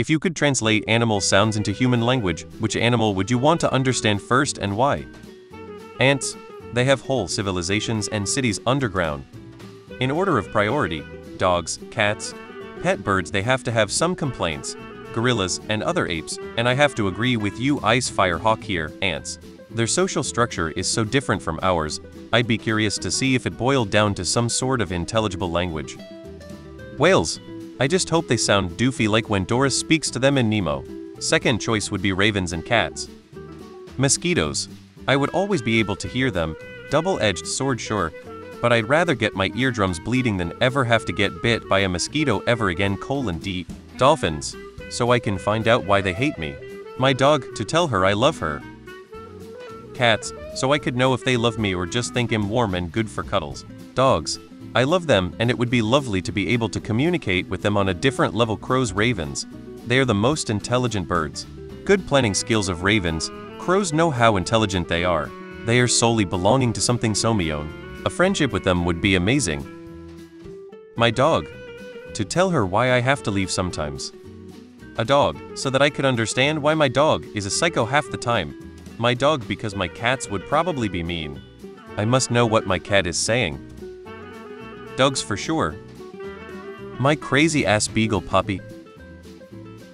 If you could translate animal sounds into human language, which animal would you want to understand first and why? Ants. They have whole civilizations and cities underground. In order of priority, dogs, cats, pet birds, they have to have some complaints, gorillas and other apes, and I have to agree with you Ice Fire Hawk here, ants. Their social structure is so different from ours, I'd be curious to see if it boiled down to some sort of intelligible language. Whales. I just hope they sound doofy like when Doris speaks to them in Nemo. Second choice would be ravens and cats. Mosquitoes. I would always be able to hear them, double-edged sword sure, but I'd rather get my eardrums bleeding than ever have to get bit by a mosquito ever again. D. Dolphins. So I can find out why they hate me. My dog, to tell her I love her. Cats, so I could know if they love me or just think I'm warm and good for cuddles. Dogs. I love them, and it would be lovely to be able to communicate with them on a different level. Crows. Ravens. They are the most intelligent birds. Good planning skills of ravens. Crows know how intelligent they are. They are solely belonging to something somion. A friendship with them would be amazing. My dog. To tell her why I have to leave sometimes. A dog, so that I could understand why my dog is a psycho half the time. My dog, because my cats would probably be mean. I must know what my cat is saying. Dogs for sure. My crazy ass beagle puppy,